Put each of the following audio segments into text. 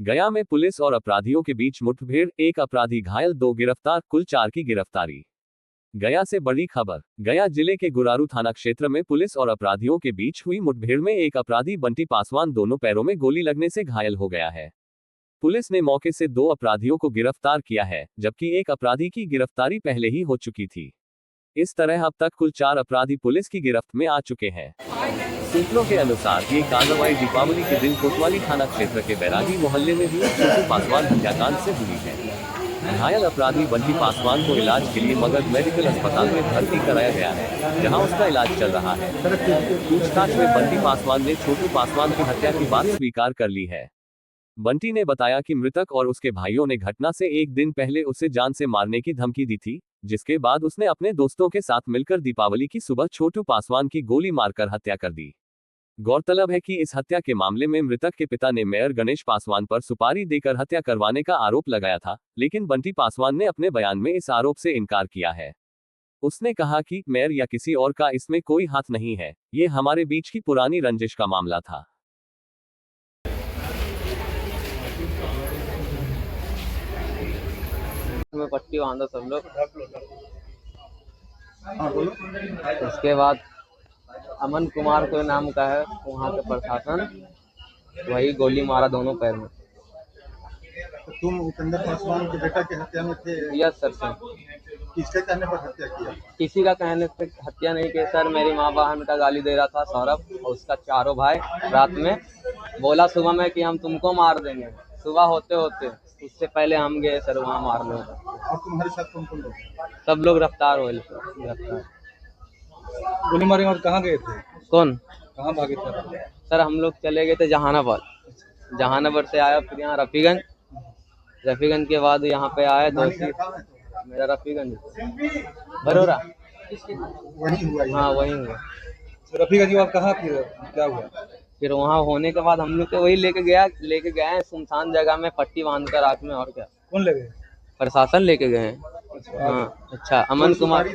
गया में पुलिस और अपराधियों के बीच मुठभेड़, एक अपराधी घायल, 2 गिरफ्तार, कुल 4 की गिरफ्तारी। गया से बड़ी खबर। गया जिले के गुरारू थाना क्षेत्र में पुलिस और अपराधियों के बीच हुई मुठभेड़ में एक अपराधी बंटी पासवान दोनों पैरों में गोली लगने से घायल हो गया है। पुलिस ने मौके से 2 अपराधियों को गिरफ्तार किया है, जबकि एक अपराधी की गिरफ्तारी पहले ही हो चुकी थी। इस तरह अब तक कुल 4 अपराधी पुलिस की गिरफ्त में आ चुके हैं। सूत्रों के अनुसार ये कार्रवाई दीपावली के दिन कोतवाली थाना क्षेत्र के बैरागी मोहल्ले में हुई छोटू पासवान हत्याकांड से हुई है। घायल अपराधी बंटी पासवान को इलाज के लिए मगध मेडिकल अस्पताल में भर्ती कराया गया है, जहां उसका इलाज चल रहा है। पूछताछ में बंटी पासवान ने छोटू पासवान की हत्या की बात स्वीकार कर ली है। बंटी ने बताया कि मृतक और उसके भाइयों ने घटना से एक दिन पहले उसे जान से मारने की धमकी दी थी, जिसके बाद उसने अपने दोस्तों के साथ मिलकर दीपावली की सुबह छोटू पासवान की गोली मारकर हत्या कर दी। गौरतलब है कि इस हत्या के मामले में मृतक के पिता ने मेयर गणेश पासवान पर सुपारी देकर हत्या करवाने का आरोप लगाया था, लेकिन बंटी पासवान ने अपने बयान में इस आरोप से इनकार किया है। उसने कहा कि मेयर या किसी और का इसमें कोई हाथ नहीं है, ये हमारे बीच की पुरानी रंजिश का मामला था। में पट्टी बांधो सब लोग। उसके बाद अमन कुमार कोई नाम का है, वहाँ के प्रशासन वही गोली मारा दोनों पैर में। तो तुम उपेंद्र पासवान के बेटा की हत्या में थे? Yes sir. सर किसके कहने पर हत्या किया? किसी का कहने से हत्या नहीं की सर। मेरी माँ बहन का गाली दे रहा था सौरभ और उसका चारों भाई। रात में बोला सुबह में कि हम तुमको मार देंगे। सुबह होते होते उससे पहले हम गए सर वहाँ मारने। और तुम्हारे साथ कौन कौन लोग? सब लोग गिरफ्तार हुए। गिरफ्तार। गोली मारे और कहाँ गए थे? कौन? कहाँ भागे थे? सर हम लोग चले गए थे जहानाबाद। जहानाबाद से आया फिर यहाँ रफीगंज। रफीगंज के बाद यहाँ पे आया दोषी। मेरा रफीगंज बरोरा। वही हुआ? हाँ वही हुआ। रफीगंज आप कहाँ फिर क्या हुआ? फिर वहाँ होने के बाद हम लोग को वही लेके गए हैं सुनसान जगह में पट्टी बांध कर आँख में। और क्या? कौन ले गए? प्रशासन लेके गए हैं। हाँ अच्छा। अमन कुमार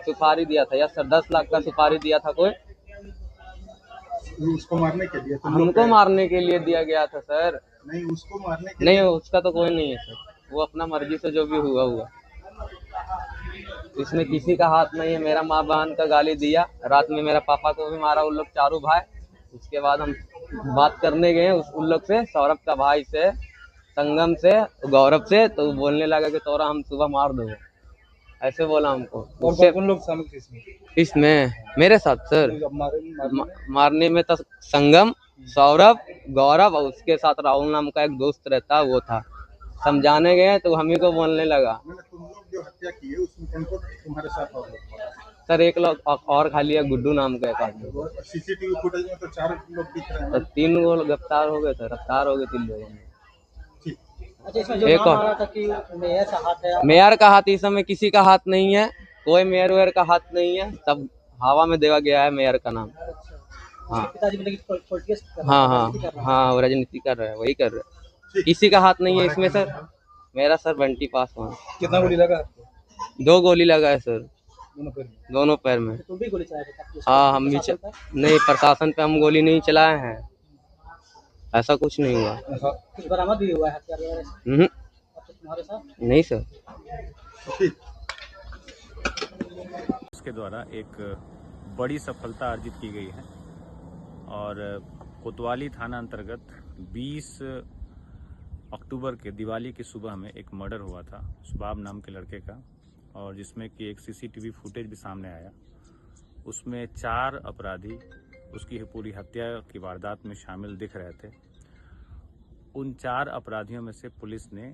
सुपारी दिया था यस सर। 10 लाख का सुपारी दिया था कोई। उसको मारने के लिए? हमको मारने के लिए दिया गया था सर। नहीं, उसको मारने के नहीं, उसका तो कोई नहीं है सर। वो अपना मर्जी से जो भी हुआ हुआ। इसमें किसी का हाथ नहीं है। मेरा माँ बहन का गाली दिया। रात में मेरा पापा को भी मारा उन लोग चारों भाई। उसके बाद हम बात करने गए उन लोग से, सौरभ का भाई से, संगम से, गौरव से। तो बोलने लगा कि तोरा हम सुबह मार दो, ऐसे बोला हमको। और कौन लोग शामिल थे इसमें? इसमें मेरे साथ सर मारने में तो संगम, सौरभ, गौरव और उसके साथ राहुल नाम का एक दोस्त रहता वो था। समझाने गए तो हम ही को बोलने लगा। तुम लोग जो हत्या की है उसमें कौन कौन तुम्हारे साथ और सर एक लोग और खाली है, गुड्डू नाम का एक आदमी। सीसीटीवी फुटेज में तो 4 लोग दिख रहे हैं। तो 3 लोग गिरफ्तार हो गए थे। रफ्तार हो गए 3 लोगों में। अच्छा, इसमें जो एक नाम आ और रहा था कि मेयर का हाथ है। मेयर का हाथ इस समय किसी का हाथ नहीं है। कोई मेयर वेयर का हाथ नहीं है। सब हवा में देवा गया है मेयर का नाम। हाँ हाँ हाँ वो राजनीति कर रहे हैं, वही कर रहे हैं। किसी का हाथ नहीं है इसमें सर। मेरा सर बंटी पासवान। कितना गोली लगा? 2 गोली लगा है सर। दोनों पैर में। तुम भी गोली चलाए थे? हाँ हम भी नहीं, प्रशासन पे हम गोली नहीं चलाए हैं। ऐसा कुछ नहीं हुआ। कुछ बरामद भी हुआ है हथियार वगैरह तुम्हारे साथ? नहीं सर। उसके द्वारा एक बड़ी सफलता अर्जित की गई है और कोतवाली थाना अंतर्गत 20 अक्टूबर के दिवाली की सुबह में एक मर्डर हुआ था सुबाब नाम के लड़के का, और जिसमें कि एक सीसीटीवी फुटेज भी सामने आया। उसमें 4 अपराधी उसकी पूरी हत्या की वारदात में शामिल दिख रहे थे। उन 4 अपराधियों में से पुलिस ने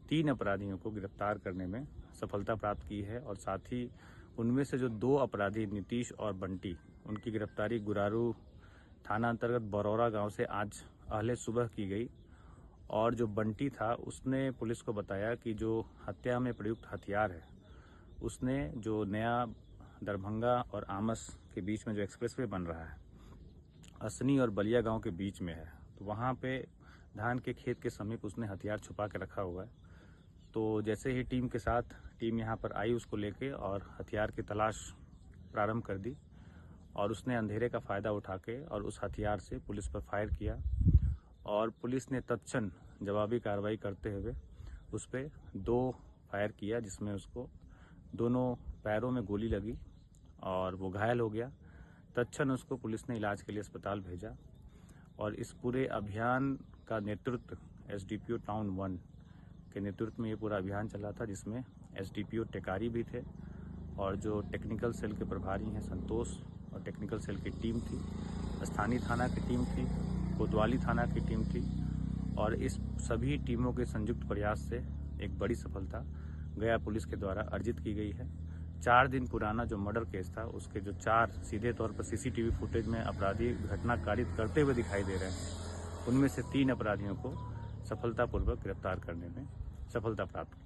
3 अपराधियों को गिरफ्तार करने में सफलता प्राप्त की है और साथ ही उनमें से जो 2 अपराधी नीतीश और बंटी, उनकी गिरफ्तारी गुरारू थाना अंतर्गत बरौरा गांव से आज अहले सुबह की गई। और जो बंटी था उसने पुलिस को बताया कि जो हत्या में प्रयुक्त हथियार है उसने जो नया दरभंगा और आमस के बीच में जो एक्सप्रेसवे बन रहा है, असनी और बलिया गांव के बीच में है, तो वहाँ पे धान के खेत के समीप उसने हथियार छुपा के रखा हुआ है। तो जैसे ही टीम यहाँ पर आई उसको लेके और हथियार की तलाश प्रारंभ कर दी और उसने अंधेरे का फ़ायदा उठा के और उस हथियार से पुलिस पर फायर किया और पुलिस ने तत्क्षण जवाबी कार्रवाई करते हुए उस पर 2 फायर किया, जिसमें उसको दोनों पैरों में गोली लगी और वो घायल हो गया। तत्क्षण उसको पुलिस ने इलाज के लिए अस्पताल भेजा और इस पूरे अभियान का नेतृत्व एसडीपीओ टाउन 1 के नेतृत्व में ये पूरा अभियान चला था, जिसमें एसडीपीओ टेकारी भी थे और जो टेक्निकल सेल के प्रभारी हैं संतोष और टेक्निकल सेल की टीम थी, स्थानीय थाना की टीम थी, कोतवाली थाना की टीम थी और इस सभी टीमों के संयुक्त प्रयास से एक बड़ी सफलता गया पुलिस के द्वारा अर्जित की गई है। 4 दिन पुराना जो मर्डर केस था उसके जो 4 सीधे तौर पर सीसीटीवी फुटेज में अपराधी घटना कारित करते हुए दिखाई दे रहे हैं, उनमें से 3 अपराधियों को सफलतापूर्वक गिरफ्तार करने में सफलता प्राप्त की।